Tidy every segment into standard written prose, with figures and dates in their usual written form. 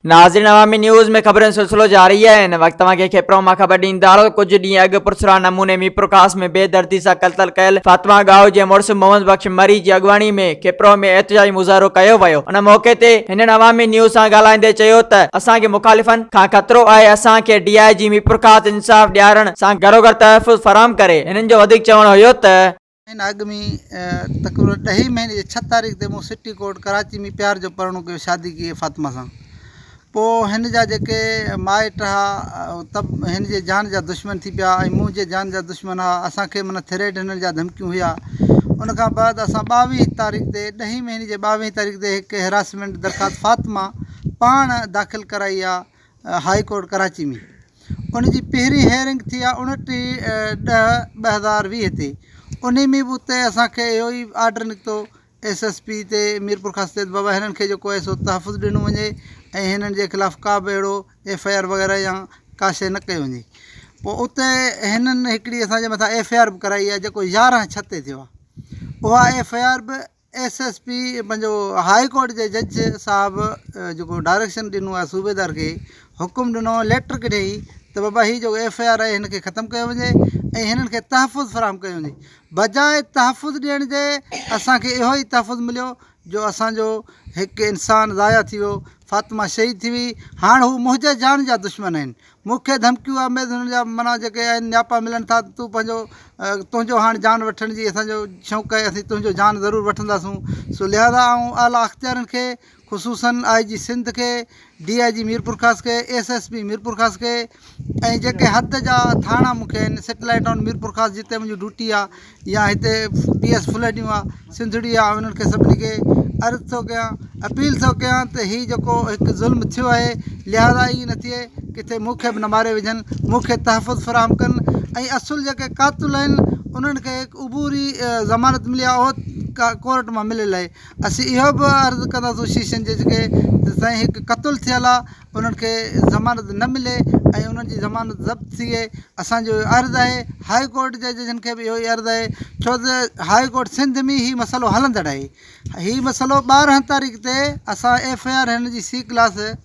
नाज़रीन, अवामी न्यूज़ में खबरें सिलसिलो जारी है। वक्त के खेपरो में खबर ॾींदारो। कुछ ॾींहं अॻु पुरसरा नमूने मीरपुर खास में बेदर्दी से कत्ल कयल फातिमा गाओ जे मुड़स मोहम्मद बख्श मरी जी अगवानी में खेपरो में एहतजाजी मुज़ाहरो कयो वियो। उन मौके ते हिननि अवामी न्यूज़ सां ॻाल्हाईंदे चयो त असांखे मुखालिफ़नि खां ख़तरो आहे। असांखे DIG मीरपुर खास इंसाफ़ ॾियारण सां गरोगोर तहफ़्फ़ुज़ फराहम करे। हिननि जो वधीक चवणु हुयो त अॻु में तक़रीबन 10 महीने जे 6 तारीख़ ते मूं सिटी कोर्ट कराची में प्यार जो परणो कयो शादी की फातिमा सां। पोइ हिन जा जेके माइट हुआ तब हिन जे जान जा दुश्मन थी पिया ऐं मुंहिंजे जान जा दुश्मन हुआ। असांखे माना थ्रेड हिननि जा धमकियूं हुया। उन खां बाद असां 22 तारीख़ ते 10 महीने जे 22 तारीख़ ते हिकु हेरासमेंट दरख़्वास्त फातिमा पाण दाख़िल कराई आहे हाई कोर्ट कराची में। उन जी पहिरीं हेयरिंग थी आहे 29/10/2020 ते। उन में बि उते असांखे इहो ई आर्डर निकितो SSP ते मीरपुर खास ते बाबा हिननि खे जेको आहे सो तहफ़्फ़ुज़ ॾिनो वञे ऐं हिननि जे ख़िलाफ़ु का बि अहिड़ो FIR वग़ैरह या का शइ न कई वञे। पोइ उते हिननि हिकिड़ी असांजे मथां FIR बि कराई आहे जेको 11/6 ते थियो आहे। उहा FIR बि SSP पंहिंजो हाई कोर्ट जे जज साहिबु जेको डायरेक्शन ॾिनो आहे सूबेदार खे हुकुम ॾिनो लेटर कढियई त बाबा हीअ जेको FIR आहे हिन खे ख़तमु कयो वञे ऐं हिननि खे तहफ़्फ़ुज़ फराहम कयो वञे। बजाए तहफ़्फ़ुज़ ॾियण जे असांखे इहो ई तहफ़्फ़ुज़ मिलियो जो असांजो हिकु इंसानु ज़ाया थी वियो, फातिमा शहीद थी हुई। हाणे हू मुंहिंजे जान जा दुश्मन आहिनि। मूंखे धमकियूं उमेद हुननि जा माना जेके आहिनि न्यापा मिलनि था तूं पंहिंजो तुंहिंजो हाणे जान वठण जी असांजो शौक़ु आहे, असीं तुंहिंजो जान ज़रूरु वठंदासूं। सो लिहाज़ा ऐं आला अख़्तियारनि खे ख़ुसूसन IG सिंध खे, DIG मीरपुर खास खे, SSP मीरपुर खास खे ऐं जेके हद जा थाणा मूंखे आहिनि सेटेलाइट टाउन मीरपुर खास जिते मुंहिंजी ड्यूटी आहे या हिते PS फुलडियूं आहे सिंधड़ी आहे, उन्हनि खे सभिनी खे अर्ज़ु थो कयां, अपील थो कयां त हीअ जेको हिकु ज़ुल्म थियो आहे लिहाज़ा ई न थिए किथे मूंखे बि न मारे विझनि, मूंखे तहफ़्फ़ुज़ फराहम कनि ऐं असुल जेके क़ातिल आहिनि उन्हनि खे हिकु उबूरी ज़मानत मिली आहे उहो कोर्ट मां मिलियल आहे। असीं इहो बि अर्ज़ु कंदासीं शीशन जे जेके साईं हिकु क़तलु थियल आहे उन्हनि खे ज़मानत न मिले ऐं उन्हनि जी ज़मानत ज़ब्त थिए। असांजो अर्ज़ु आहे हाई कोर्ट जे जजनि खे बि इहो ई अर्ज़ु आहे छो त हाई कोर्ट सिंध में हीउ मसइलो हलंदड़ आहे। हीउ मसइलो 12 तारीख़ ते असां FIR हिन जी C क्लास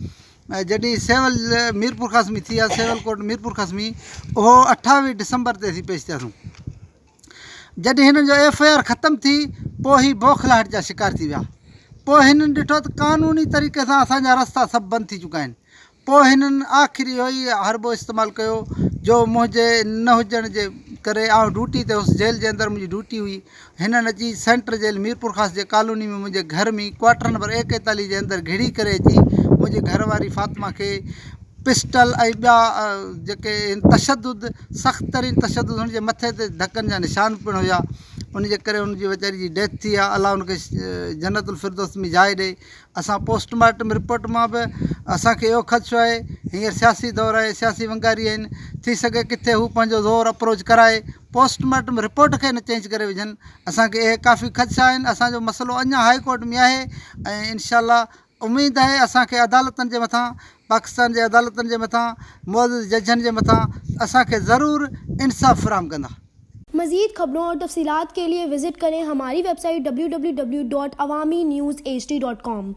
जॾहिं सिविल मीरपुर खास में थी आहे, सिविल कोर्ट मीरपुर खास में, उहो 28 दिसंबर ते असीं पेश थियासीं। जॾहिं हिननि जो FIR ख़तमु थी पोइ ही बौखलाहट जा शिकार थी विया। पोइ हिननि ॾिठो त क़ानूनी तरीक़े सां असांजा रस्ता सभु बंदि थी चुका आहिनि। पोइ हिननि आख़िरी इहो ई हरबो इस्तेमालु कयो जो मुंहिंजे न हुजण जे करे आउं ड्यूटी ते हुउसि, जेल जे अंदरि मुंहिंजी ड्यूटी हुई। हिननि अची सेंट्रल जेल मीरपुर खास जे कॉलोनी में मुंहिंजे घर में क्वार्टर नंबर 41 जे अंदरि घिड़ी करे अची मुंहिंजी घरवारी फातिमा खे पिस्टल ऐं ॿिया जेके तशदुद सख़्तु तरीन तशदुद हुनजे मथे ते धकनि जा निशान पिणु हुया। उनजे करे हुनजी वीचारी जी डेथ थी आहे। अलाह हुनखे जन्नतुल फिरदौस में जाइ ॾे। असां पोस्टमार्टम रिपोर्ट मां बि असांखे इहो ख़दशो आहे हींअर सियासी दौरु आहे, सियासी वंगारी आहिनि, थी सघे किथे हू पंहिंजो ज़ोर अप्रोच कराए पोस्टमार्टम रिपोर्ट खे न चेंज करे विझनि। असांखे इहे काफ़ी ख़दशा आहिनि। असांजो मसइलो अञा हाई कोर्ट में आहे ऐं इनशाअल्लाह उमेदु आहे असांखे अदालतनि जे मथां, पाकिस्तान जे अदालतनि जे मथां, मुअज़्ज़िज़ जजनि जे मथां असांखे ज़रूरु इंसाफ़ फराहम कंदा। मज़ीद खबरों और तफसीलात के लिए विज़िट करें हमारी वेबसाइट www.awamiNewsHD.com।